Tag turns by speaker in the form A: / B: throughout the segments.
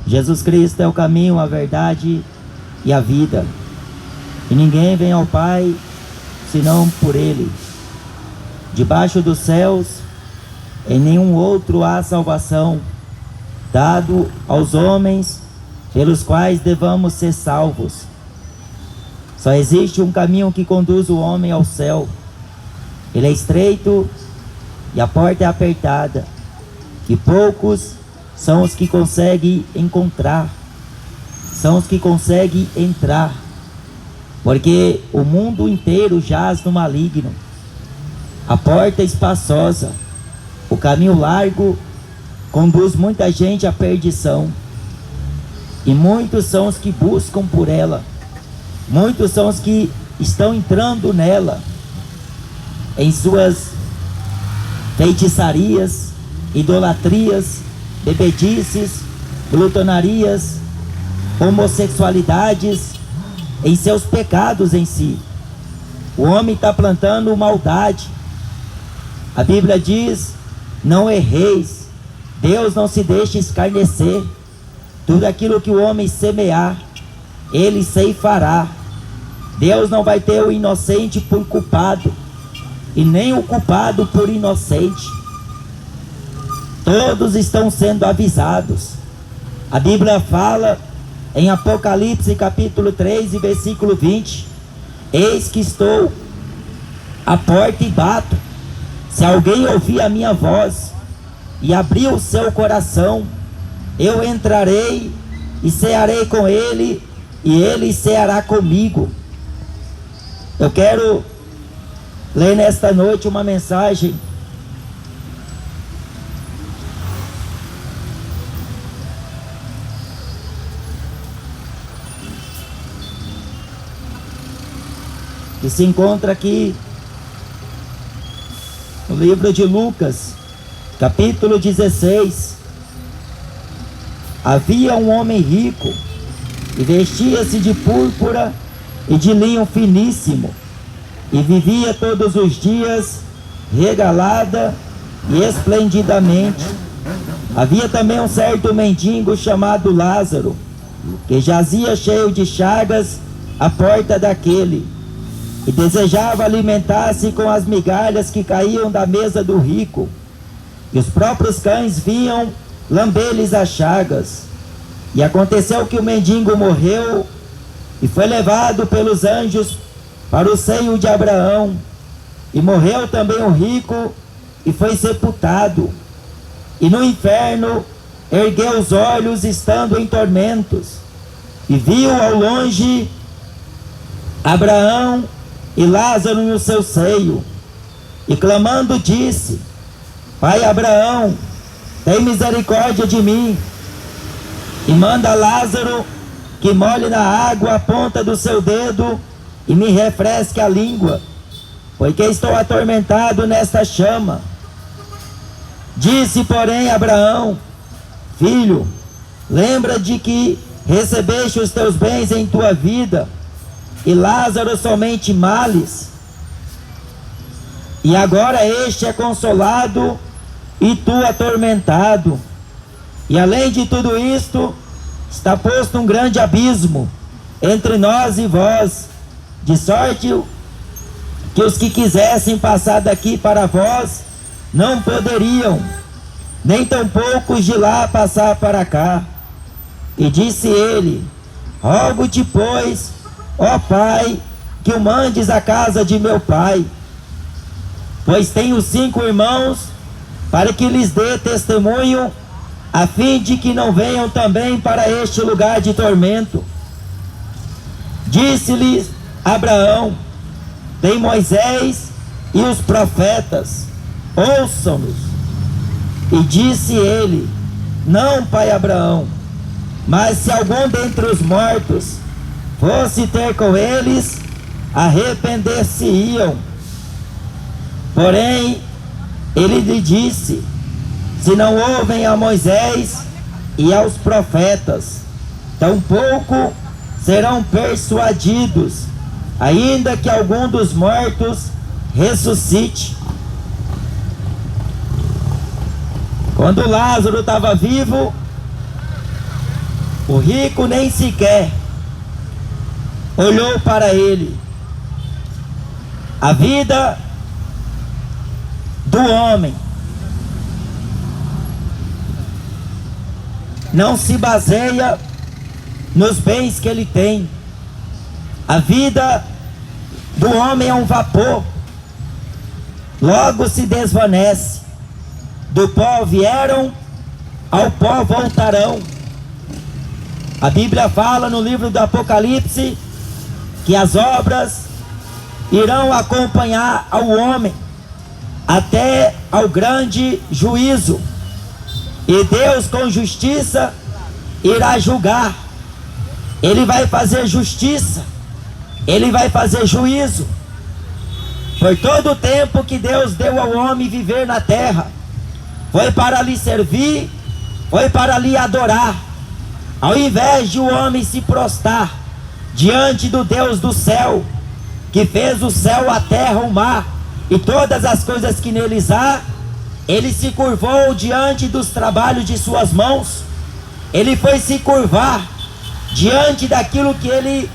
A: Jesus Cristo é o caminho, a verdade e a vida. E ninguém vem ao Pai senão por Ele. Debaixo dos céus, em nenhum outro há salvação, dado aos homens pelos quais devamos ser salvos. Só existe um caminho que conduz o homem ao céu. Ele é estreito e a porta é apertada, e poucos são os que conseguem encontrar, são os que conseguem entrar, porque o mundo inteiro jaz no maligno. A porta é espaçosa, o caminho largo conduz muita gente à perdição, e muitos são os que buscam por ela, muitos são os que estão entrando nela, em suas feitiçarias, idolatrias, bebedices, glutonarias, homossexualidades, em seus pecados em si. O homem está plantando maldade. A Bíblia diz: não erreis, Deus não se deixa escarnecer. Tudo aquilo que o homem semear, ele ceifará. Deus não vai ter o inocente por culpado, e nem o culpado por inocente. Todos estão sendo avisados. A Bíblia fala em Apocalipse capítulo 3 e versículo 20: eis que estou à porta e bato. Se alguém ouvir a minha voz e abrir o seu coração, eu entrarei e cearei com ele, e ele ceará comigo. Eu quero ler nesta noite uma mensagem que se encontra aqui no livro de Lucas, capítulo 16. Havia um homem rico, e vestia-se de púrpura e de linho finíssimo, e vivia todos os dias regalada e esplendidamente. Havia também um certo mendigo chamado Lázaro, que jazia cheio de chagas à porta daquele, e desejava alimentar-se com as migalhas que caíam da mesa do rico, e os próprios cães vinham lamber-lhes as chagas. E aconteceu que o mendigo morreu e foi levado pelos anjos para o seio de Abraão. E morreu também o rico e foi sepultado. E no inferno ergueu os olhos, estando em tormentos, e viu ao longe Abraão e Lázaro no seu seio, e clamando disse: Pai Abraão, tem misericórdia de mim, e manda Lázaro que molhe na água a ponta do seu dedo e me refresque a língua, porque estou atormentado nesta chama. Disse, porém, Abraão: Filho, lembra de que recebeste os teus bens em tua vida, e Lázaro somente males, e agora este é consolado e tu atormentado. E além de tudo isto, está posto um grande abismo entre nós e vós, de sorte que os que quisessem passar daqui para vós não poderiam, nem tampouco os de lá passar para cá. E disse ele: Rogo-te, pois, ó Pai, que o mandes à casa de meu pai, pois tenho 5 irmãos, para que lhes dê testemunho, a fim de que não venham também para este lugar de tormento. Disse-lhes Abraão: Tem Moisés e os profetas, ouçam-nos. E disse ele: Não, pai Abraão, mas se algum dentre os mortos fosse ter com eles, arrepender-se-iam. Porém, ele lhe disse: Se não ouvem a Moisés e aos profetas, tampouco serão persuadidos, ainda que algum dos mortos ressuscite. Quando Lázaro estava vivo, O rico nem sequer olhou para ele. A vida do homem não se baseia nos bens que ele tem. A vida do homem é um vapor, logo se desvanece. Do pó vieram, ao pó voltarão. A Bíblia fala no livro do Apocalipse que as obras irão acompanhar ao homem até ao grande juízo, e Deus com justiça irá julgar. Ele vai fazer justiça, ele vai fazer juízo por todo o tempo que Deus deu ao homem viver na terra. Foi para lhe servir, foi para lhe adorar. Ao invés de o homem se prostrar diante do Deus do céu, que fez o céu, a terra, o mar e todas as coisas que neles há, ele se curvou diante dos trabalhos de suas mãos. Ele foi se curvar diante daquilo que ele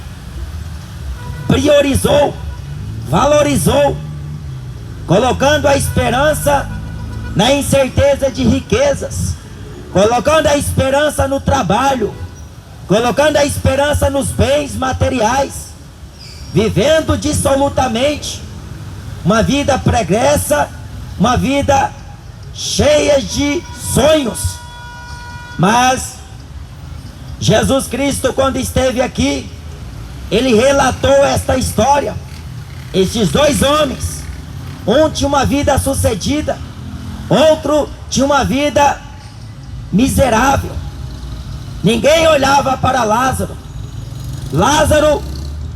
A: priorizou, valorizou, colocando a esperança na incerteza de riquezas, colocando a esperança no trabalho, colocando a esperança nos bens materiais, vivendo dissolutamente uma vida pregressa, uma vida cheia de sonhos. Mas Jesus Cristo, quando esteve aqui, ele relatou esta história. Estes dois homens, um tinha uma vida sucedida, outro tinha uma vida miserável. Ninguém olhava para Lázaro. Lázaro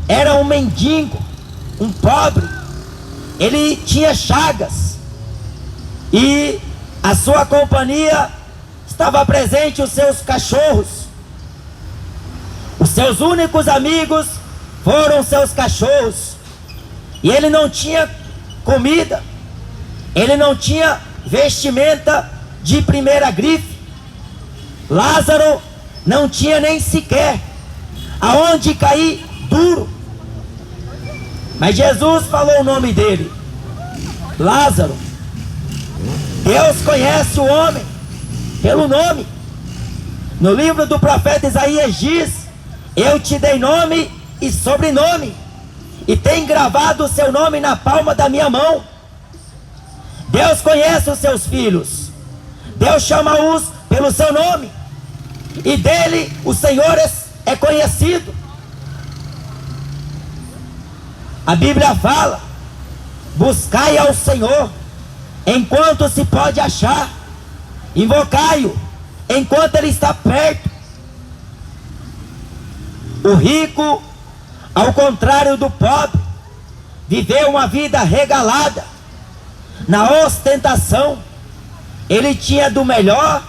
A: era um mendigo, um pobre. Ele tinha chagas, e a sua companhia estava presente os seus cachorros. Os seus únicos amigos foram seus cachorros. E ele não tinha comida, ele não tinha vestimenta de primeira grife. Lázaro não tinha nem sequer aonde cair duro. Mas Jesus falou o nome dele, Lázaro. Deus conhece o homem pelo nome. No livro do profeta Isaías diz: eu te dei nome e sobrenome, e tenho gravado o seu nome na palma da minha mão. Deus conhece os seus filhos, Deus chama-os pelo seu nome, e dele o Senhor é conhecido. A Bíblia fala: buscai ao Senhor enquanto se pode achar, invocai-o enquanto ele está perto. O rico, ao contrário do pobre, viveu uma vida regalada na ostentação. Ele tinha do melhor,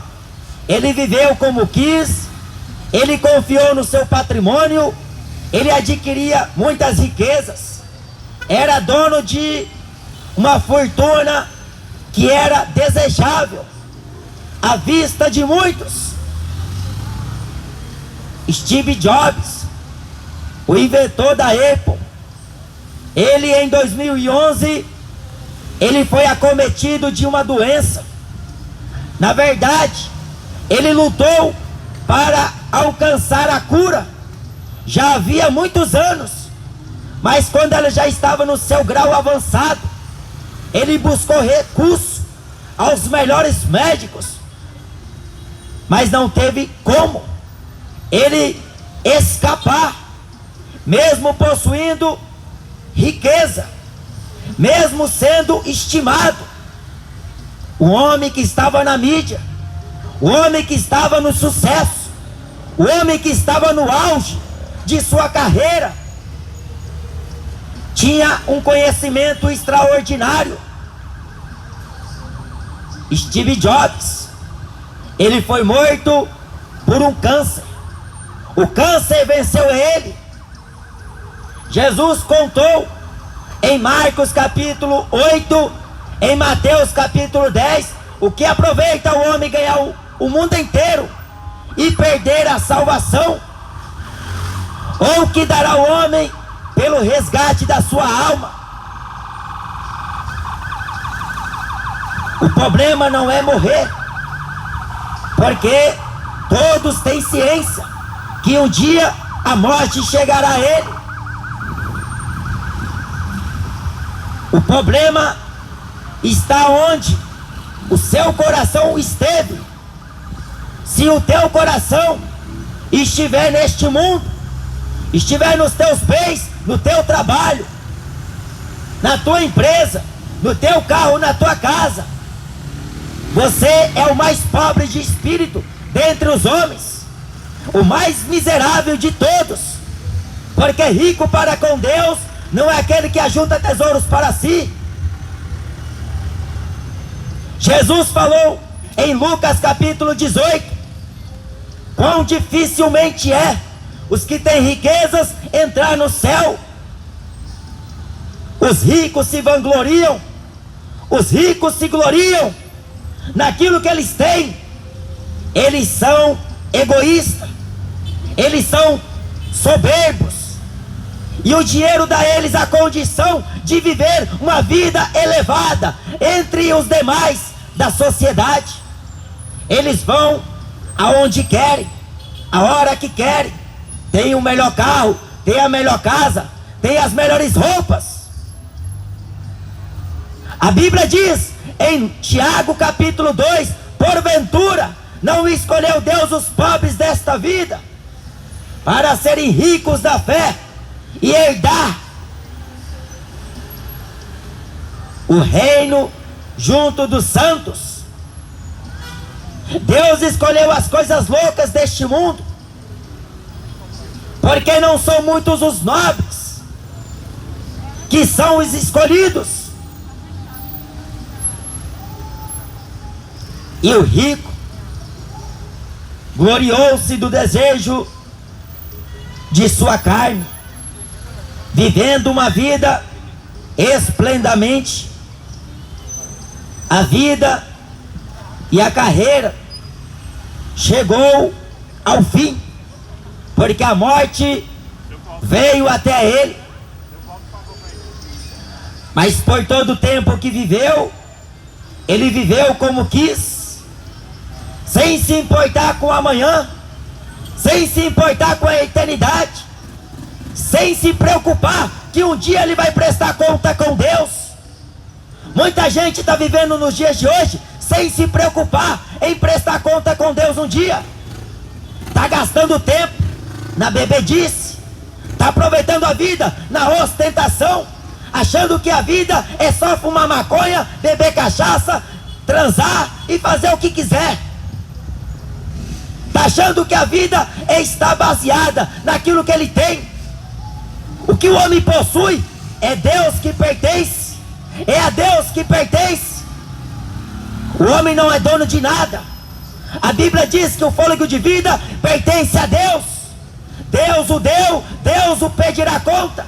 A: ele viveu como quis, ele confiou no seu patrimônio, ele adquiria muitas riquezas, era dono de uma fortuna que era desejável à vista de muitos. Steve Jobs, o inventor da Apple, ele em 2011, ele foi acometido de uma doença. Na verdade, ele lutou para alcançar a cura, já havia muitos anos, mas quando ele já estava no seu grau avançado, ele buscou recurso aos melhores médicos, mas não teve como ele escapar, mesmo possuindo riqueza, mesmo sendo estimado. O homem que estava na mídia, o homem que estava no sucesso, o homem que estava no auge de sua carreira, tinha um conhecimento extraordinário. Steve Jobs, ele foi morto por um câncer. O câncer venceu ele. Jesus contou em Marcos capítulo 8, em Mateus capítulo 10, o que aproveita o homem ganhar o mundo inteiro e perder a salvação? Ou o que dará o homem pelo resgate da sua alma? O problema não é morrer, porque todos têm ciência que um dia a morte chegará a ele. O problema está onde o seu coração esteve. Se o teu coração estiver neste mundo, estiver nos teus bens, no teu trabalho, na tua empresa, no teu carro, na tua casa, você é o mais pobre de espírito dentre os homens, o mais miserável de todos, porque rico para com Deus não é aquele que ajunta tesouros para si. Jesus falou em Lucas capítulo 18, quão dificilmente é os que têm riquezas entrar no céu. Os ricos se vangloriam, os ricos se gloriam naquilo que eles têm. Eles são egoístas, eles são soberbos, e o dinheiro dá a eles a condição de viver uma vida elevada entre os demais da sociedade. Eles vão aonde querem, a hora que querem, tem o melhor carro, tem a melhor casa, tem as melhores roupas. A Bíblia diz em Tiago capítulo 2, porventura não escolheu Deus os pobres desta vida para serem ricos da fé e herdar o reino junto dos santos? Deus escolheu as coisas loucas deste mundo, porque não são muitos os nobres que são os escolhidos. E o rico gloriou-se do desejo de sua carne, vivendo uma vida esplendamente. A vida e a carreira chegou ao fim, porque a morte veio até ele. Mas por todo o tempo que viveu, ele viveu como quis, sem se importar com o amanhã, sem se importar com a eternidade, sem se preocupar que um dia ele vai prestar conta com Deus. Muita gente está vivendo nos dias de hoje sem se preocupar em prestar conta com Deus um dia. Está gastando tempo na bebedice, está aproveitando a vida na ostentação, achando que a vida é só fumar maconha, beber cachaça, transar e fazer o que quiser. Está achando que a vida está baseada naquilo que ele tem. O que o homem possui é Deus que pertence, é a Deus que pertence. O homem não é dono de nada. A Bíblia diz que o fôlego de vida pertence a Deus. Deus o deu, Deus o pedirá conta.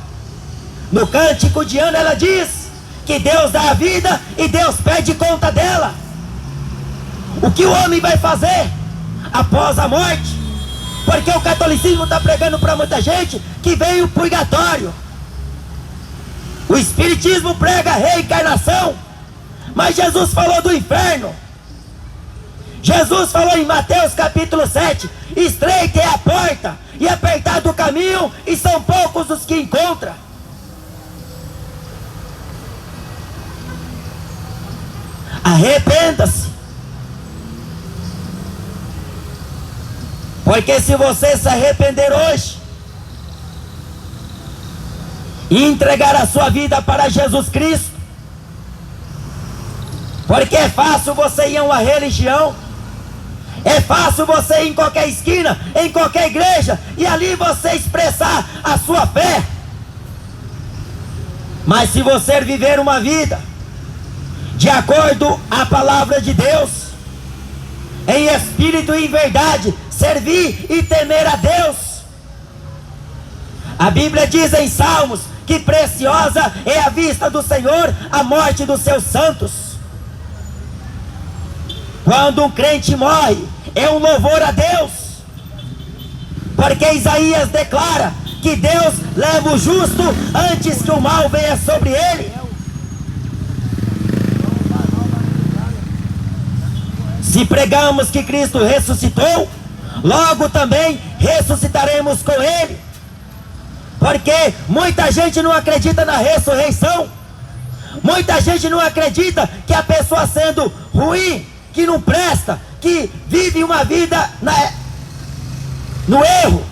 A: No cântico de Ana ela diz que Deus dá a vida e Deus pede conta dela. O que o homem vai fazer após a morte? Porque o catolicismo está pregando para muita gente que veio o purgatório. O espiritismo prega a reencarnação, mas Jesus falou do inferno. Jesus falou em Mateus capítulo 7, estreita é a porta e apertado o caminho, e são poucos os que encontram. Arrependa-se, porque se você se arrepender hoje e entregar a sua vida para Jesus Cristo, porque é fácil você ir a uma religião, é fácil você ir em qualquer esquina, em qualquer igreja, e ali você expressar a sua fé. Mas se você viver uma vida de acordo à palavra de Deus, em espírito e em verdade, servir e temer a Deus, a Bíblia diz em Salmos que preciosa é a vista do Senhor a morte dos seus santos. Quando um crente morre, é um louvor a Deus. Porque Isaías declara que Deus leva o justo antes que o mal venha sobre ele. Se pregamos que Cristo ressuscitou, logo também ressuscitaremos com ele. Porque muita gente não acredita na ressurreição. Muita gente não acredita que a pessoa sendo ruim, que não presta, que vive uma vida no erro.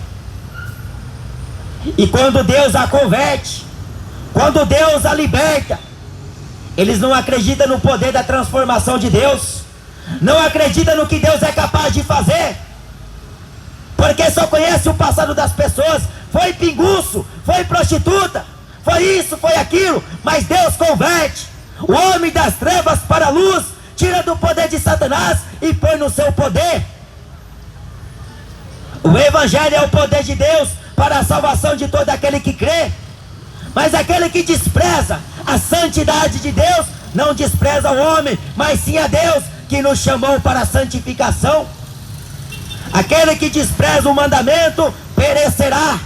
A: E quando Deus a converte, quando Deus a liberta, eles não acreditam no poder da transformação de Deus, não acreditam no que Deus é capaz de fazer, porque só conhece o passado das pessoas. Foi pinguço, foi prostituta, foi isso, foi aquilo, mas Deus converte o homem das trevas para a luz, tira do poder de Satanás e põe no seu poder. O Evangelho é o poder de Deus para a salvação de todo aquele que crê. Mas aquele que despreza a santidade de Deus, não despreza o homem, mas sim a Deus que nos chamou para a santificação. Aquele que despreza o mandamento perecerá.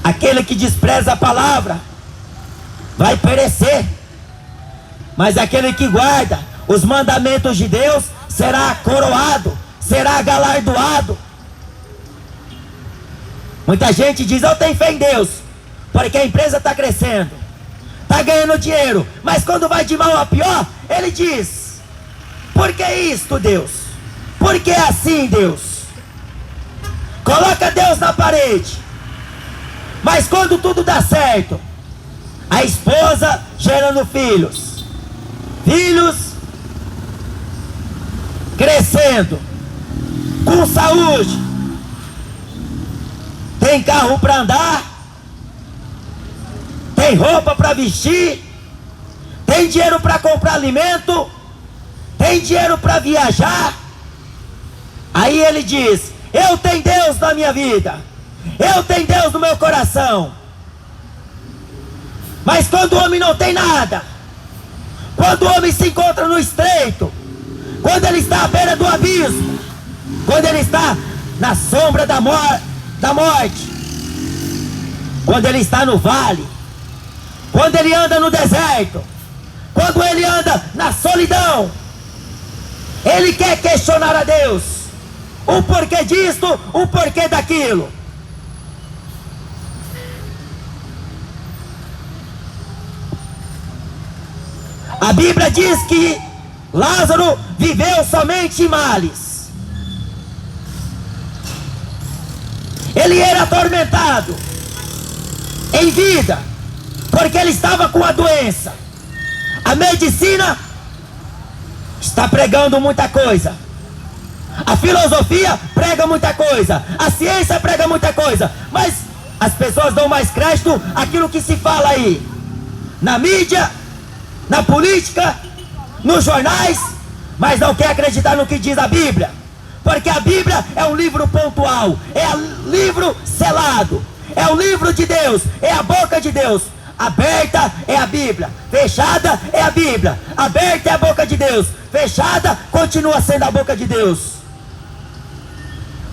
A: Aquele que despreza a palavra vai perecer. Mas aquele que guarda os mandamentos de Deus será coroado, será galardoado. Muita gente diz: eu tenho fé em Deus, porque a empresa está crescendo, está ganhando dinheiro. Mas quando vai de mal a pior, ele diz: por que isto, Deus? Por que assim, Deus? Coloca Deus na parede. Mas quando tudo dá certo, a esposa gerando filhos, filhos crescendo, com saúde, tem carro para andar, tem roupa para vestir, tem dinheiro para comprar alimento, tem dinheiro para viajar. Aí ele diz: eu tenho Deus na minha vida, eu tenho Deus no meu coração. Mas quando o homem não tem nada, quando o homem se encontra no estreito, quando ele está à beira do abismo, quando ele está na sombra da morte, quando ele está no vale, quando ele anda no deserto, quando ele anda na solidão, ele quer questionar a Deus o porquê disto, o porquê daquilo. A Bíblia diz que Lázaro viveu somente em males. Ele era atormentado em vida, porque ele estava com a doença. A medicina está pregando muita coisa, a filosofia prega muita coisa, a ciência prega muita coisa, mas as pessoas dão mais crédito àquilo que se fala aí, na mídia, na política, nos jornais, mas não quer acreditar no que diz a Bíblia, porque a Bíblia é um livro pontual, é um livro selado, é o livro de Deus, é a boca de Deus. Aberta é a Bíblia, fechada é a Bíblia. Aberta é a boca de Deus, fechada continua sendo a boca de Deus.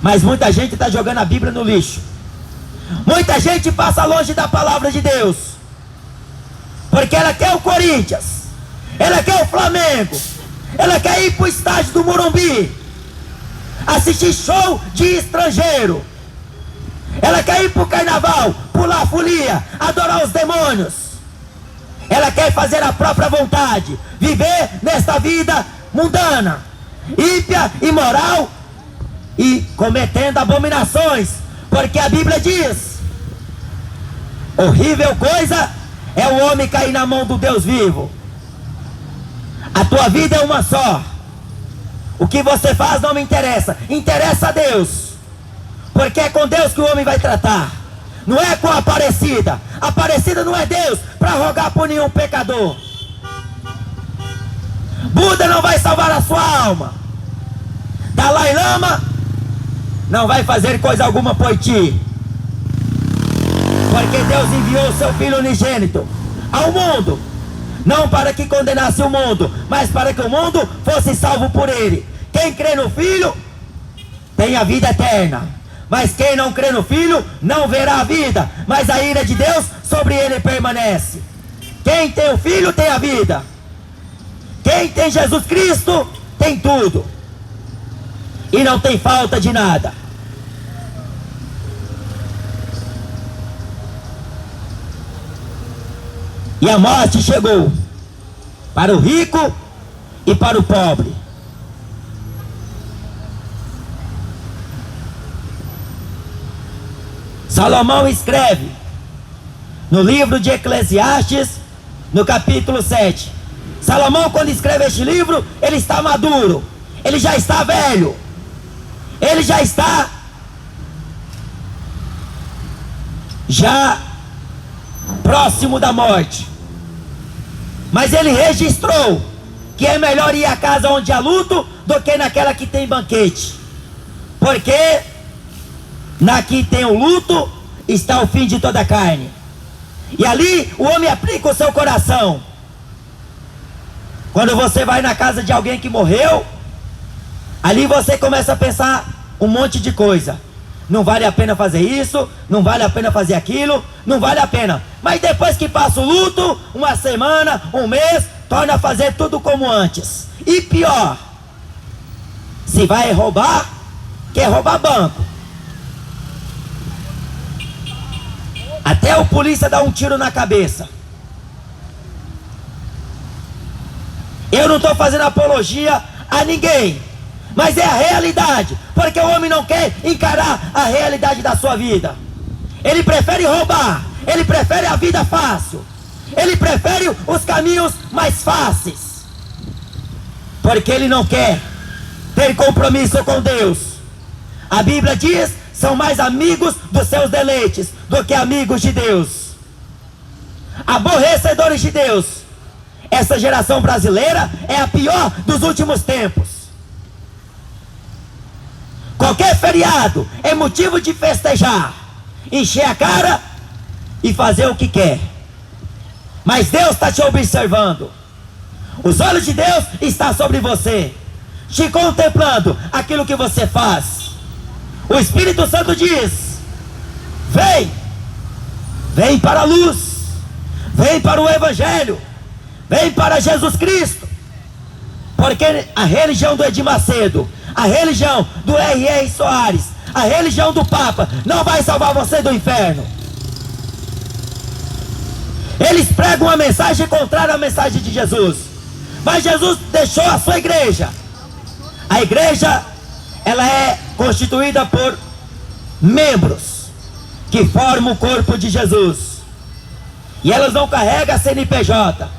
A: Mas muita gente está jogando a Bíblia no lixo. Muita gente passa longe da palavra de Deus, porque ela quer o Corinthians, ela quer o Flamengo, ela quer ir para o estádio do Morumbi, assistir show de estrangeiro, ela quer ir para o carnaval, pular folia, adorar os demônios. Ela quer fazer a própria vontade, viver nesta vida mundana, ímpia, imoral e cometendo abominações, porque a Bíblia diz: horrível coisa é o homem cair na mão do Deus vivo. A tua vida é uma só. O que você faz não me interessa, interessa a Deus, porque é com Deus que o homem vai tratar, não é com a Aparecida. A Aparecida não é Deus para rogar por nenhum pecador. Buda não vai salvar a sua alma. Dalai Lama não vai fazer coisa alguma por ti, porque Deus enviou o seu Filho unigênito ao mundo, não para que condenasse o mundo, mas para que o mundo fosse salvo por ele. Quem crê no Filho tem a vida eterna. Mas quem não crê no Filho não verá a vida, mas a ira de Deus sobre ele permanece. Quem tem o Filho tem a vida. Quem tem Jesus Cristo tem tudo. E não tem falta de nada. E a morte chegou para o rico e para o pobre. Salomão escreve no livro de Eclesiastes, no capítulo 7. Salomão, quando escreve este livro, ele está maduro, ele já está velho, ele já está próximo da morte. Mas ele registrou que é melhor ir à casa onde há luto do que naquela que tem banquete, porque na que tem o luto está o fim de toda a carne. E ali o homem aplica o seu coração. Quando você vai na casa de alguém que morreu, ali você começa a pensar um monte de coisa. Não vale a pena fazer isso, não vale a pena fazer aquilo, não vale a pena. Mas depois que passa o luto, uma semana, um mês, torna a fazer tudo como antes. E pior, se vai roubar, quer roubar banco. Até o polícia dá um tiro na cabeça. Eu não estou fazendo apologia a ninguém, mas é a realidade, porque o homem não quer encarar a realidade da sua vida. Ele prefere roubar, ele prefere a vida fácil, ele prefere os caminhos mais fáceis, porque ele não quer ter compromisso com Deus. A Bíblia diz: são mais amigos dos seus deleites do que amigos de Deus. Aborrecedores de Deus. Essa geração brasileira é a pior dos últimos tempos. Qualquer feriado é motivo de festejar, encher a cara e fazer o que quer. Mas Deus está te observando. Os olhos de Deus estão sobre você, te contemplando aquilo que você faz. O Espírito Santo diz: vem para a luz, vem para o Evangelho, vem para Jesus Cristo. Porque a religião do Edir Macedo, a religião do R.R. Soares, a religião do Papa não vai salvar você do inferno. Eles pregam uma mensagem contrária à mensagem de Jesus. Mas Jesus deixou a sua igreja. A igreja, ela é constituída por membros que formam o corpo de Jesus. E elas não carregam a CNPJ,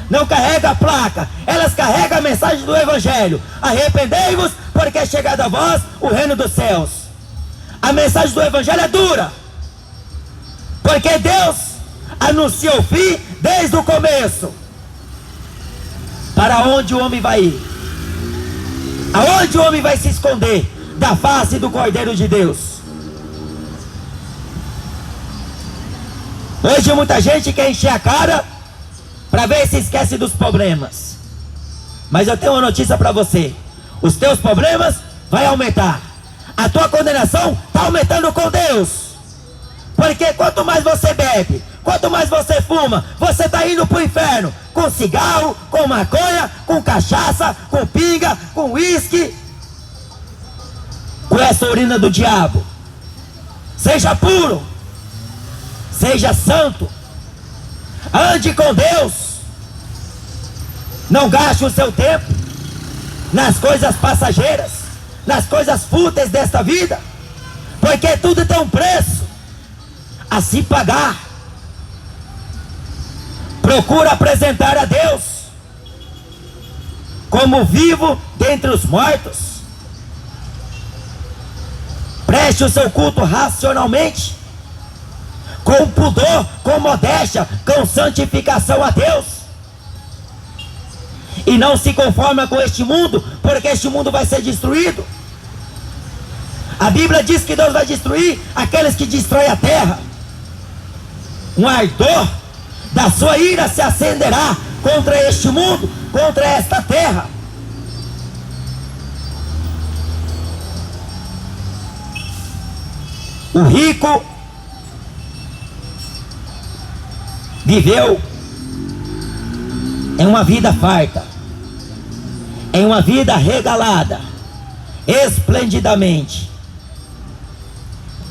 A: não carregam a placa, elas carregam a mensagem do Evangelho. Arrependei-vos, porque é chegado a vós o reino dos céus. A mensagem do Evangelho é dura, porque Deus anuncia o fim desde o começo. Para onde o homem vai ir? Aonde o homem vai se esconder da face do Cordeiro de Deus? Hoje muita gente quer encher a cara para ver se esquece dos problemas. Mas eu tenho uma notícia para você: os teus problemas vão aumentar. A tua condenação está aumentando com Deus. Porque quanto mais você bebe, quanto mais você fuma, você está indo para o inferno. Com cigarro, com maconha, com cachaça, com pinga, com uísque, com essa urina do diabo. Seja puro, seja santo, ande com Deus. Não gaste o seu tempo nas coisas passageiras, nas coisas fúteis desta vida, porque tudo tem um preço a se pagar. Procura apresentar a Deus como vivo dentre os mortos. Preste o seu culto racionalmente, com pudor, com modéstia, com santificação a Deus. E não se conforma com este mundo, porque este mundo vai ser destruído. A Bíblia diz que Deus vai destruir aqueles que destroem a terra. Um ardor da sua ira se acenderá contra este mundo, contra esta terra. O rico viveu em uma vida farta, em uma vida regalada, esplendidamente.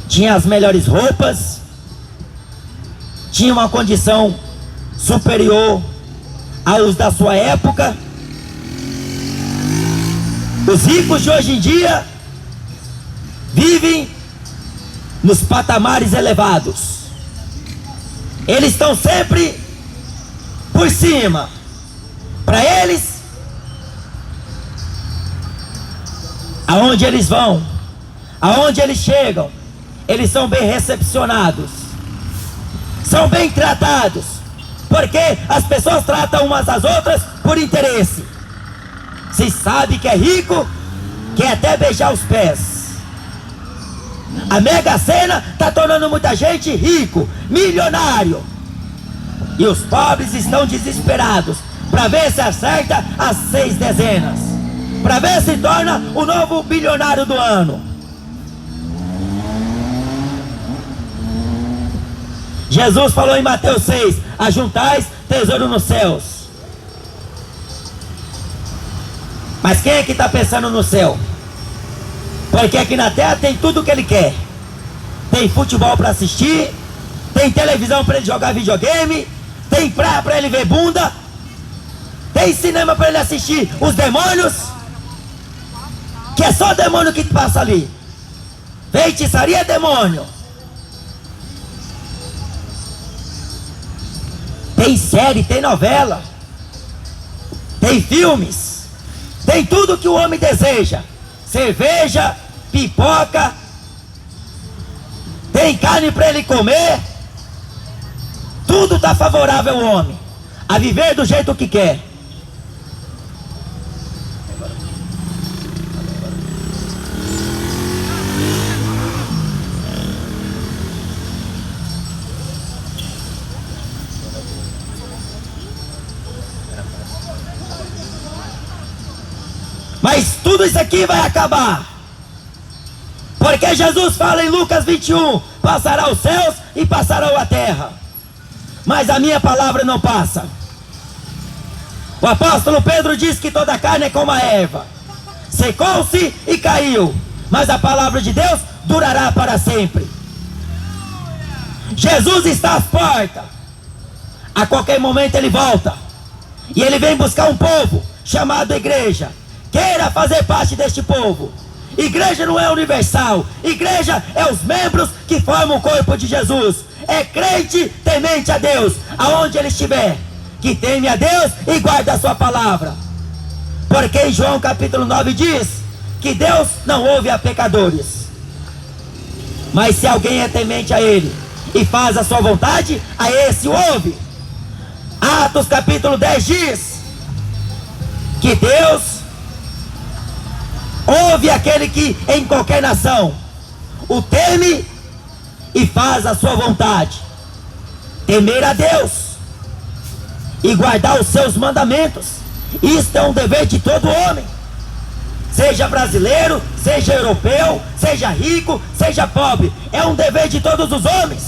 A: Tinha as melhores roupas, tinha uma condição superior aos da sua época. Os ricos de hoje em dia vivem nos patamares elevados. Eles estão sempre por cima. Para eles, aonde eles vão, aonde eles chegam, eles são bem recepcionados, são bem tratados, porque as pessoas tratam umas às outras por interesse. Se sabe que é rico, quer até beijar os pés. A Mega Sena está tornando muita gente rico, milionário, e os pobres estão desesperados para ver se acerta as 6 dezenas, para ver se torna o novo bilionário do ano. Jesus falou em Mateus 6: ajuntais tesouro nos céus. Mas quem é que está pensando no céu? Porque aqui na terra tem tudo o que ele quer. Tem futebol para assistir, tem televisão para ele jogar videogame, tem praia para ele ver bunda, tem cinema para ele assistir os demônios, que é só demônio que passa ali. Feitiçaria é demônio. Tem série, tem novela, tem filmes, tem tudo que o homem deseja. Cerveja, pipoca, tem carne para ele comer. Tudo está favorável ao homem a viver do jeito que quer. Mas tudo isso aqui vai acabar, porque Jesus fala em Lucas 21: passará os céus e passará a terra, mas a minha palavra não passa. O apóstolo Pedro diz que toda carne é como a erva, secou-se e caiu, mas a palavra de Deus durará para sempre. Jesus está às portas, a qualquer momento ele volta, e ele vem buscar um povo chamado igreja. Queira fazer parte deste povo. Igreja não é universal. Igreja é os membros que formam o corpo de Jesus. É crente temente a Deus, aonde ele estiver, que teme a Deus e guarda a sua palavra. Porque em João capítulo 9 diz que Deus não ouve a pecadores, mas se alguém é temente a ele e faz a sua vontade, a esse ouve. Atos capítulo 10 diz que Deus ouve aquele que em qualquer nação o teme e faz a sua vontade. Temer a Deus e guardar os seus mandamentos, isto é um dever de todo homem, seja brasileiro, seja europeu, seja rico, seja pobre. É um dever de todos os homens,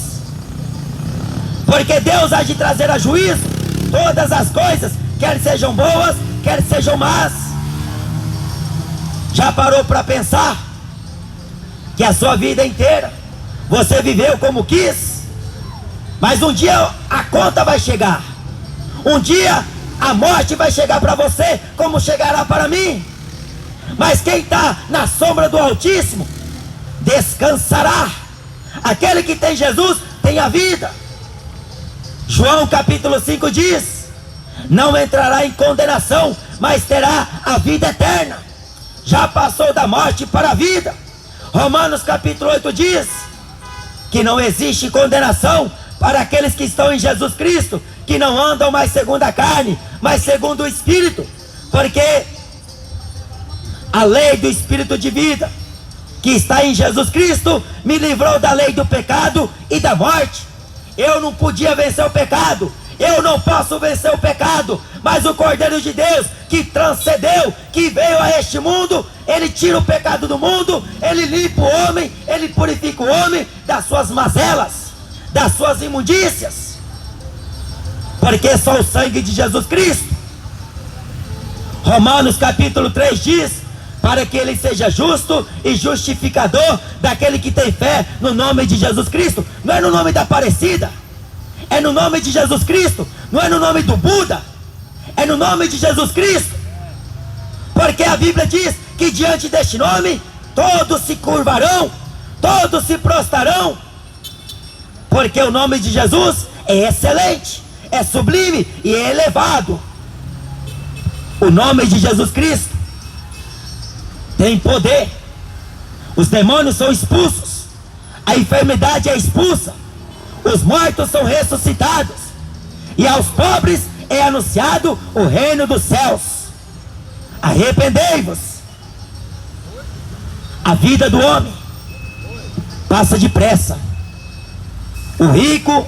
A: porque Deus há de trazer a juízo todas as coisas, quer sejam boas, quer sejam más. Já parou para pensar que a sua vida inteira você viveu como quis, mas um dia a conta vai chegar, um dia a morte vai chegar para você, como chegará para mim. Mas quem está na sombra do Altíssimo descansará. Aquele que tem Jesus tem a vida. João capítulo 5 diz: não entrará em condenação, mas terá a vida eterna. Já passou da morte para a vida. Romanos capítulo 8 diz que não existe condenação para aqueles que estão em Jesus Cristo, que não andam mais segundo a carne, mas segundo o Espírito, porque a lei do Espírito de vida que está em Jesus Cristo me livrou da lei do pecado e da morte. Eu não podia vencer o pecado, Eu não posso vencer o pecado, mas o Cordeiro de Deus que transcendeu, que veio a este mundo, ele tira o pecado do mundo, ele limpa o homem, ele purifica o homem das suas mazelas, das suas imundícias, porque só o sangue de Jesus Cristo. Romanos capítulo 3 diz: para que ele seja justo e justificador daquele que tem fé no nome de Jesus Cristo. Não é no nome da Aparecida, é no nome de Jesus Cristo. Não é no nome do Buda, é no nome de Jesus Cristo. Porque a Bíblia diz que diante deste nome todos se curvarão, todos se prostrarão, porque o nome de Jesus é excelente, é sublime e é elevado. O nome de Jesus Cristo tem poder. Os demônios são expulsos, a enfermidade é expulsa, os mortos são ressuscitados, e aos pobres é anunciado o reino dos céus. Arrependei-vos. A vida do homem passa depressa. O rico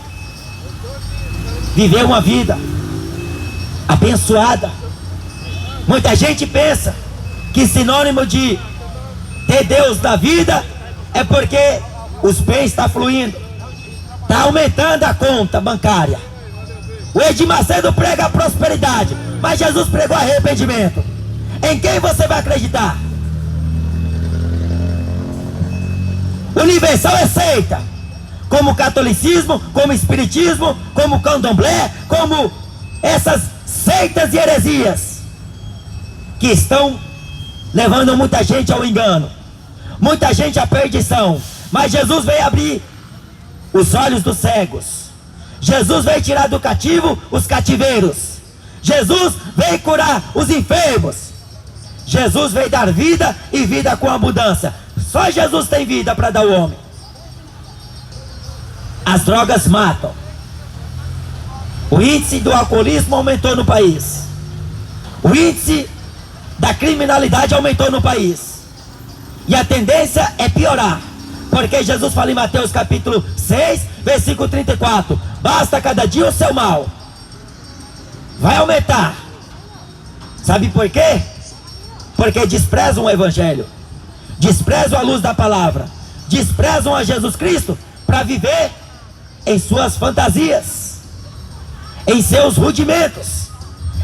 A: viveu uma vida abençoada. Muita gente pensa que sinônimo de ter Deus na vida é porque os bens estão fluindo, está aumentando a conta bancária. O Edir Macedo prega a prosperidade, mas Jesus pregou arrependimento. Em quem você vai acreditar? Universal é seita, como o catolicismo, como o espiritismo, como o candomblé, como essas seitas e heresias que estão levando muita gente ao engano, muita gente à perdição. Mas Jesus veio abrir os olhos dos cegos, Jesus veio tirar do cativo os cativeiros, Jesus veio curar os enfermos, Jesus veio dar vida e vida com abundância. Só Jesus tem vida para dar ao homem. As drogas matam. O índice do alcoolismo aumentou no país, o índice da criminalidade aumentou no país, e a tendência é piorar, porque Jesus fala em Mateus capítulo 6, versículo 34: basta cada dia o seu mal. Vai aumentar. Sabe por quê? Porque desprezam o Evangelho, desprezam a luz da palavra, desprezam a Jesus Cristo para viver em suas fantasias, em seus rudimentos,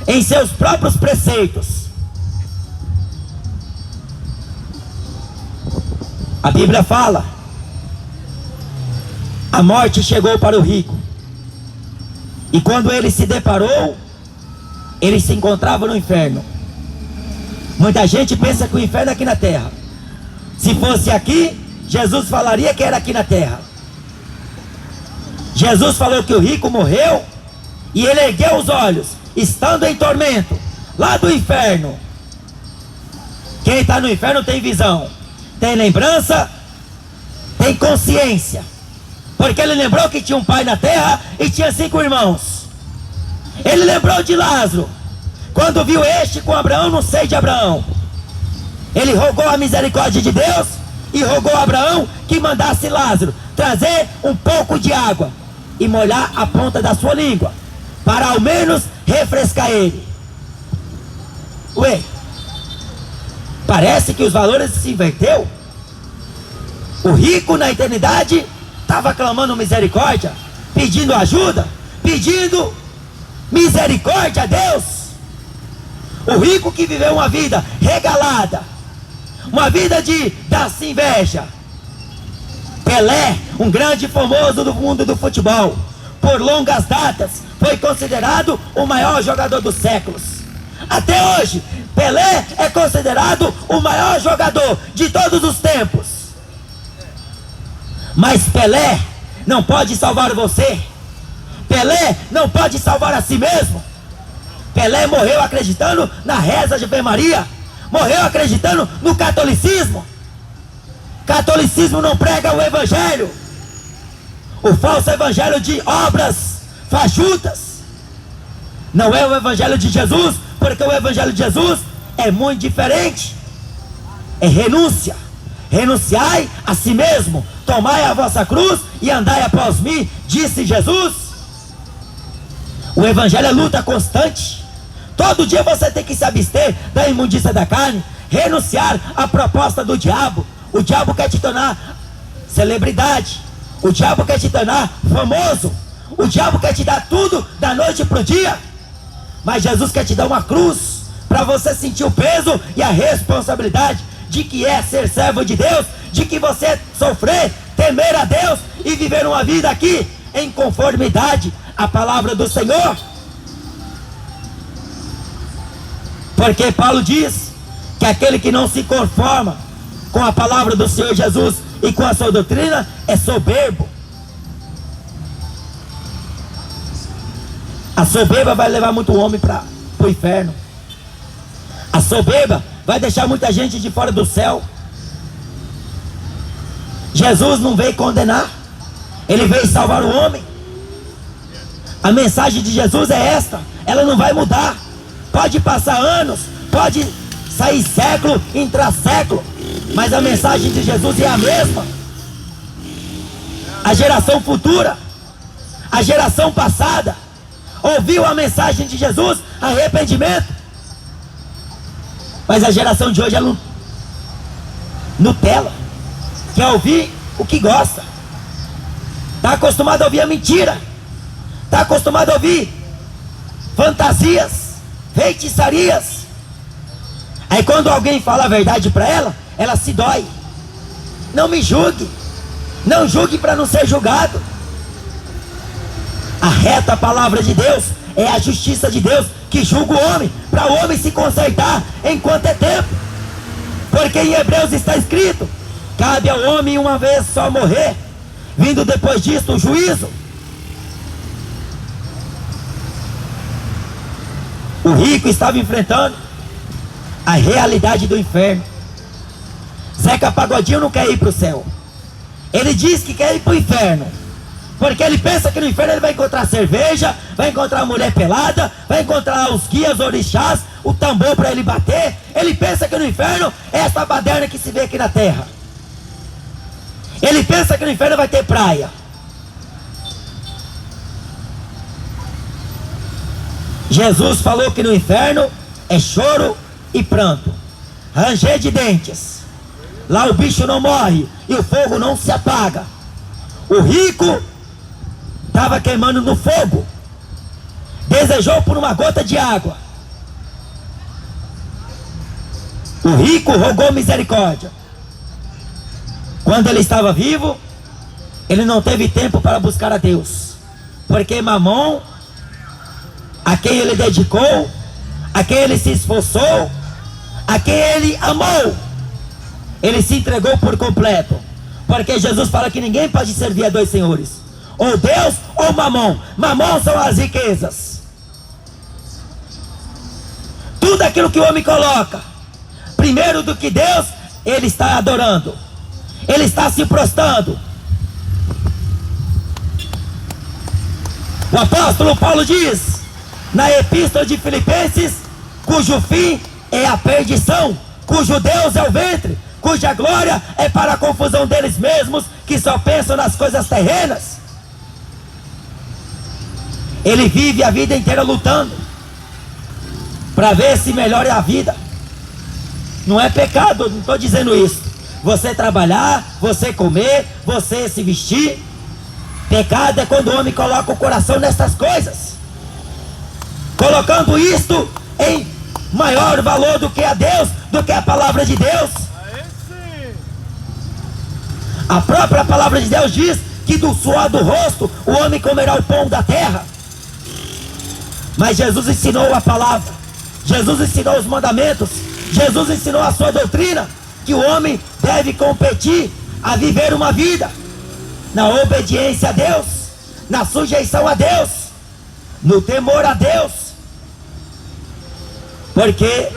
A: em seus próprios preceitos. A Bíblia fala: a morte chegou para o rico, e quando ele se deparou, ele se encontrava no inferno. Muita gente pensa que o inferno é aqui na terra. Se fosse aqui, Jesus falaria que era aqui na terra. Jesus falou que o rico morreu e ele ergueu os olhos, estando em tormento, lá do inferno. Quem está no inferno tem visão, tem lembrança, tem consciência, porque ele lembrou que tinha um pai na terra e tinha 5 irmãos. Ele lembrou de Lázaro, quando viu este com Abraão no seio de Abraão. Ele rogou a misericórdia de Deus e rogou a Abraão que mandasse Lázaro trazer um pouco de água e molhar a ponta da sua língua, para ao menos refrescar ele. Ué, parece que os valores se inverteu. O rico na eternidade estava clamando misericórdia, pedindo ajuda, pedindo misericórdia a Deus. O rico que viveu uma vida regalada, uma vida de dar-se inveja. Pelé, um grande famoso do mundo do futebol, por longas datas foi considerado o maior jogador dos séculos. Até hoje, Pelé é considerado o maior jogador de todos os tempos. Mas Pelé não pode salvar você. Pelé não pode salvar a si mesmo. Pelé morreu acreditando na reza de Ave Maria, morreu acreditando no catolicismo. Catolicismo não prega o evangelho, o falso evangelho de obras fajutas. Não é o evangelho de Jesus, porque o evangelho de Jesus é muito diferente. É renúncia. Renunciai a si mesmo, tomai a vossa cruz e andai após mim, disse Jesus. O evangelho é luta constante. Todo dia você tem que se abster da imundícia da carne, renunciar à proposta do diabo. O diabo quer te tornar celebridade, o diabo quer te tornar famoso, o diabo quer te dar tudo da noite para o dia. Mas Jesus quer te dar uma cruz, para você sentir o peso e a responsabilidade de que é ser servo de Deus, de que você sofrer, temer a Deus e viver uma vida aqui em conformidade à palavra do Senhor. Porque Paulo diz que aquele que não se conforma com a palavra do Senhor Jesus e com a sua doutrina é soberbo. A soberba vai levar muito homem para o inferno. A soberba vai deixar muita gente de fora do céu. Jesus não veio condenar, ele veio salvar o homem. A mensagem de Jesus é esta, ela não vai mudar. Pode passar anos, pode sair século, entrar século, mas a mensagem de Jesus é a mesma. A geração futura, a geração passada, ouviu a mensagem de Jesus, arrependimento. Mas a geração de hoje é Nutella, quer ouvir o que gosta. Está acostumado a ouvir a mentira, está acostumado a ouvir fantasias, feitiçarias. Aí quando alguém fala a verdade para ela, ela se dói. Não me julgue, não julgue para não ser julgado. A reta palavra de Deus é a justiça de Deus que julga o homem, para o homem se consertar enquanto é tempo. Porque em Hebreus está escrito: cabe ao homem uma vez só morrer, vindo depois disso o juízo. O rico estava enfrentando a realidade do inferno. Zeca Pagodinho não quer ir para o céu, ele diz que quer ir para o inferno, porque ele pensa que no inferno ele vai encontrar cerveja, vai encontrar mulher pelada, vai encontrar os guias, orixás, o tambor para ele bater. Ele pensa que no inferno é essa baderna que se vê aqui na terra. Ele pensa que no inferno vai ter praia. Jesus falou que no inferno é choro e pranto, ranger de dentes. Lá o bicho não morre e o fogo não se apaga. O rico estava queimando no fogo, desejou por uma gota de água. O rico rogou misericórdia. Quando ele estava vivo, ele não teve tempo para buscar a Deus, porque Mamon, a quem ele dedicou, a quem ele se esforçou, a quem ele amou, ele se entregou por completo. Porque Jesus fala que ninguém pode servir a dois senhores, ou Deus ou Mamon. Mamon são as riquezas. Tudo aquilo que o homem coloca primeiro do que Deus, ele está adorando, ele está se prostrando. O apóstolo Paulo diz na epístola de Filipenses, cujo fim é a perdição, cujo Deus é o ventre, cuja glória é para a confusão deles mesmos, que só pensam nas coisas terrenas. Ele vive a vida inteira lutando para ver se melhora a vida. Não é pecado, não estou dizendo isso, você trabalhar, você comer, você se vestir. Pecado é quando o homem coloca o coração nessas coisas, colocando isto em maior valor do que a Deus, do que a palavra de Deus. A própria palavra de Deus diz que do suor do rosto o homem comerá o pão da terra. Mas Jesus ensinou a palavra, Jesus ensinou os mandamentos, Jesus ensinou a sua doutrina, que o homem deve competir a viver uma vida na obediência a Deus, na sujeição a Deus, no temor a Deus. Porque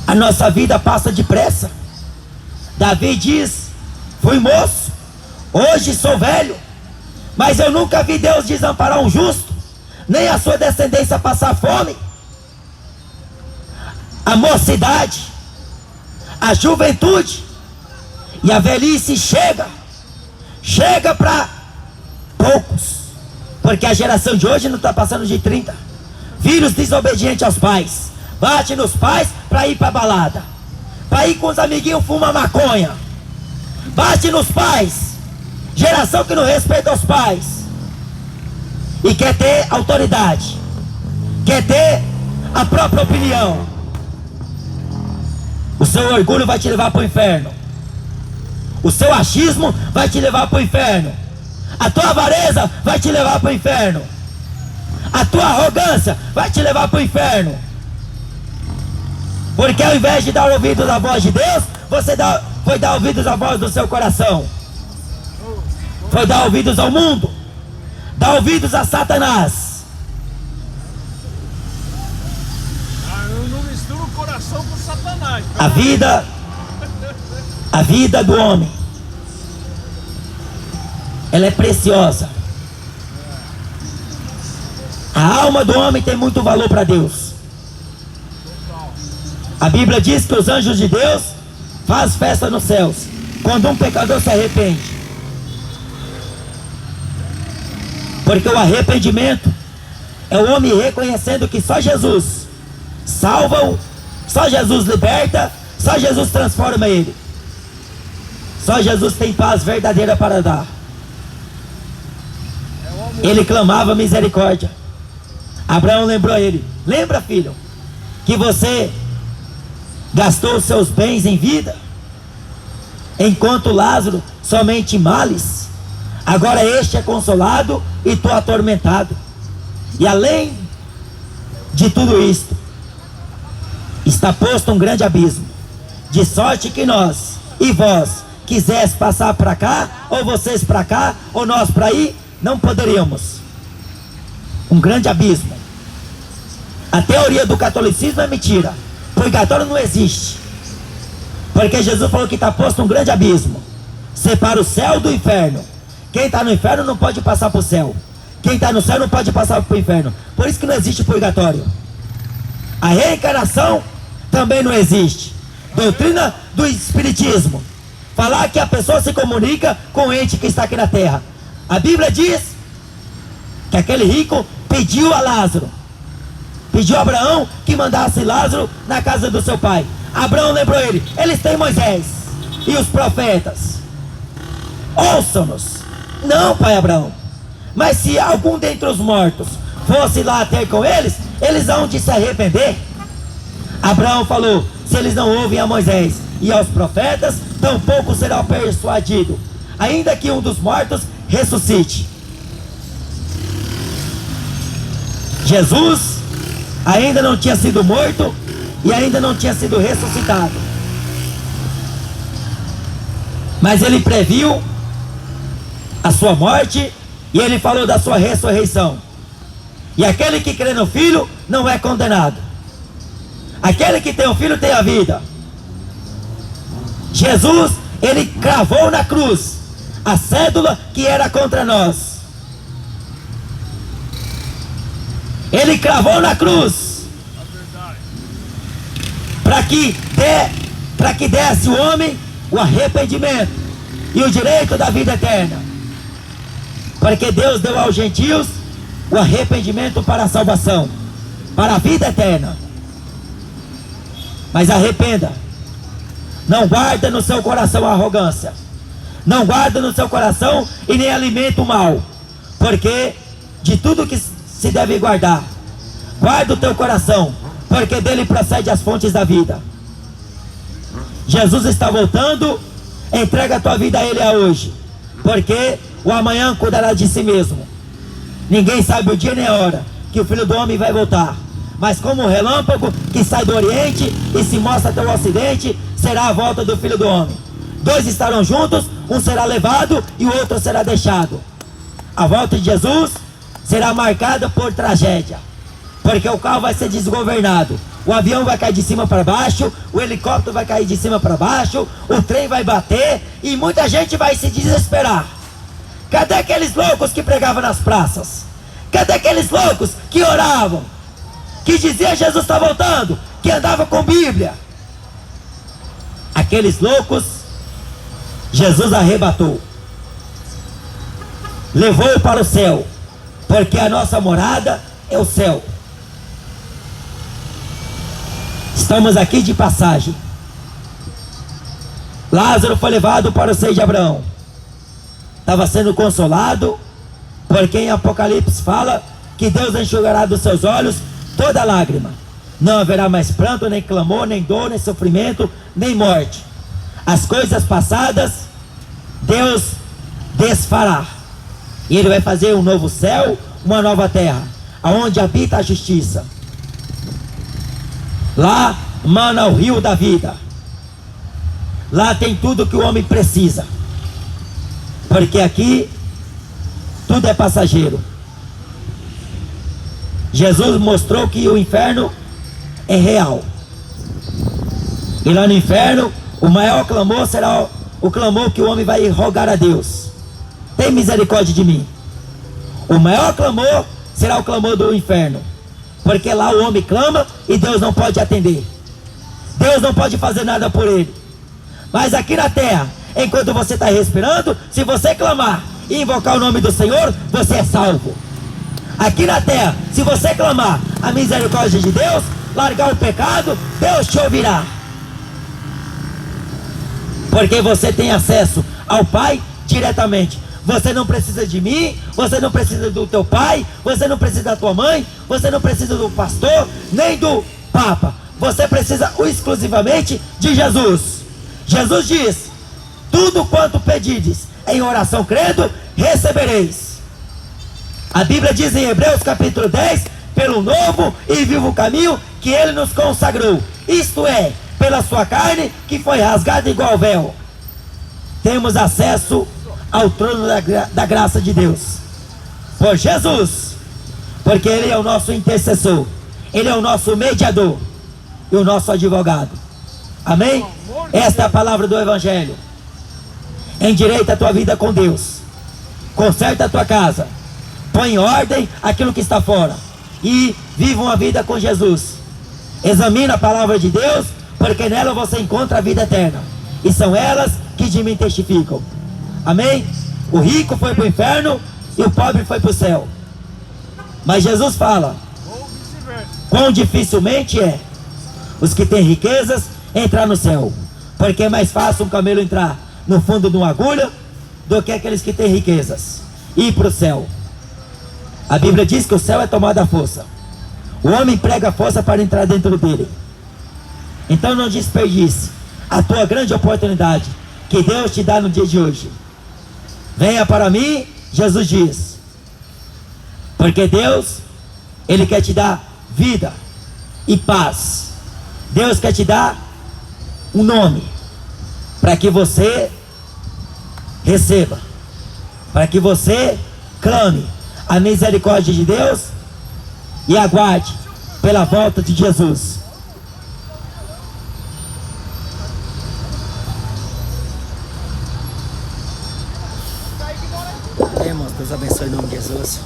A: a nossa vida passa depressa. Davi diz: fui moço, hoje sou velho, mas eu nunca vi Deus desamparar um justo, nem a sua descendência passar fome. A mocidade, a juventude e a velhice chega para poucos. Porque a geração de hoje não está passando de 30. Filhos desobedientes aos pais. Bate nos pais para ir para balada. Para ir com os amiguinhos fumar maconha. Bate nos pais. Geração que não respeita os pais. E quer ter autoridade. Quer ter a própria opinião. O seu orgulho vai te levar para o inferno. O seu achismo vai te levar para o inferno. A tua avareza vai te levar para o inferno. A tua arrogância vai te levar para o inferno. Porque ao invés de dar ouvidos à voz de Deus, você foi dar ouvidos à voz do seu coração. Foi dar ouvidos ao mundo. Dar ouvidos a Satanás.
B: Eu não misturo o coração com Satanás.
A: A vida do homem, ela é preciosa. A alma do homem tem muito valor para Deus. A Bíblia diz que os anjos de Deus fazem festa nos céus quando um pecador se arrepende. Porque o arrependimento é o homem reconhecendo que só Jesus salva, só Jesus liberta, só Jesus transforma ele. Só Jesus tem paz verdadeira para dar. Ele clamava misericórdia. Abraão lembrou ele: lembra, filho, que você gastou os seus bens em vida, enquanto Lázaro somente males. Agora este é consolado e tu atormentado. E além de tudo isto, está posto um grande abismo, de sorte que nós e vós quisesse passar para cá, ou vocês para cá, ou nós para aí, não poderíamos. Um grande abismo. A teoria do catolicismo é mentira. Purgatório não existe. Porque Jesus falou que está posto um grande abismo. Separa o céu do inferno. Quem está no inferno não pode passar para o céu. Quem está no céu não pode passar para o inferno. Por isso que não existe purgatório. A reencarnação também não existe. Doutrina do espiritismo. Falar que a pessoa se comunica com o ente que está aqui na terra. A Bíblia diz que aquele rico pediu a Lázaro, pediu a Abraão que mandasse Lázaro na casa do seu pai. Abraão lembrou ele: eles têm Moisés e os profetas, ouçam-nos. Não, pai Abraão, mas se algum dentre os mortos fosse lá ter com eles, eles hão de se arrepender. Abraão falou: se eles não ouvem a Moisés e aos profetas, tampouco será persuadido, ainda que um dos mortos ressuscite. Jesus ainda não tinha sido morto e ainda não tinha sido ressuscitado, mas ele previu a sua morte e ele falou da sua ressurreição. E aquele que crê no Filho não é condenado. Aquele que tem o Filho tem a vida. Jesus, ele cravou na cruz a cédula que era contra nós. Ele cravou na cruz para que desse o homem o arrependimento e o direito da vida eterna. Porque Deus deu aos gentios o arrependimento para a salvação, para a vida eterna. Mas arrependa. Não guarda no seu coração a arrogância. Não guarda no seu coração e nem alimenta o mal. Porque de tudo que se deve guardar, guarda o teu coração, porque dele procede as fontes da vida. Jesus está voltando. Entrega a tua vida a ele hoje, porque o amanhã cuidará de si mesmo. Ninguém sabe o dia nem a hora que o Filho do Homem vai voltar. Mas como um relâmpago que sai do Oriente e se mostra até o Ocidente, será a volta do Filho do Homem. Dois estarão juntos, um será levado e o outro será deixado. A volta de Jesus será marcada por tragédia, porque o carro vai ser desgovernado. O avião vai cair de cima para baixo, o helicóptero vai cair de cima para baixo, o trem vai bater e muita gente vai se desesperar. Cadê aqueles loucos que pregavam nas praças? Cadê aqueles loucos que oravam, que diziam Jesus está voltando, que andavam com Bíblia? Aqueles loucos, Jesus arrebatou, levou para o céu, porque a nossa morada é o céu. Estamos aqui de passagem. Lázaro foi levado para o seio de Abraão. Estava sendo consolado, porque em Apocalipse fala que Deus enxugará dos seus olhos toda lágrima. Não haverá mais pranto, nem clamor, nem dor, nem sofrimento, nem morte. As coisas passadas Deus desfará. E Ele vai fazer um novo céu, uma nova terra, aonde habita a justiça. Lá mana o rio da vida. Lá tem tudo que o homem precisa. Porque aqui tudo é passageiro. Jesus mostrou que o inferno é real. E lá no inferno, o maior clamor será o clamor que o homem vai rogar a Deus: tem misericórdia de mim. O maior clamor será o clamor do inferno, porque lá o homem clama e Deus não pode atender. Deus não pode fazer nada por ele. Mas aqui na terra, enquanto você está respirando, se você clamar e invocar o nome do Senhor, você é salvo. Aqui na terra, se você clamar a misericórdia de Deus, largar o pecado, Deus te ouvirá. Porque você tem acesso ao Pai diretamente. Você não precisa de mim, você não precisa do teu pai, você não precisa da tua mãe, você não precisa do pastor, nem do Papa. Você precisa exclusivamente de Jesus. Jesus diz: tudo quanto pedides em oração crendo, recebereis. A Bíblia diz em Hebreus capítulo 10, pelo novo e vivo caminho que Ele nos consagrou, isto é, pela sua carne que foi rasgada igual véu. Temos acesso ao trono da graça de Deus por Jesus, porque Ele é o nosso intercessor, Ele é o nosso mediador e o nosso advogado. Amém? Esta é a palavra do Evangelho. Endireita a tua vida com Deus, conserta a tua casa, põe em ordem aquilo que está fora e viva uma vida com Jesus. Examina a palavra de Deus, porque nela você encontra a vida eterna, e são elas que de mim testificam. Amém? O rico foi para o inferno e o pobre foi para o céu. Mas Jesus fala: quão dificilmente é os que têm riquezas entrar no céu, porque é mais fácil um camelo entrar no fundo de uma agulha do que aqueles que têm riquezas e ir para o céu. A Bíblia diz que o céu é tomado à força. O homem prega a força para entrar dentro dele. Então não desperdice a tua grande oportunidade que Deus te dá no dia de hoje. Venha para mim, Jesus diz, porque Deus, Ele quer te dar vida e paz. Deus quer te dar um nome para que você receba, para que você clame a misericórdia de Deus e aguarde pela volta de Jesus. Irmãos, Deus abençoe em nome de Jesus.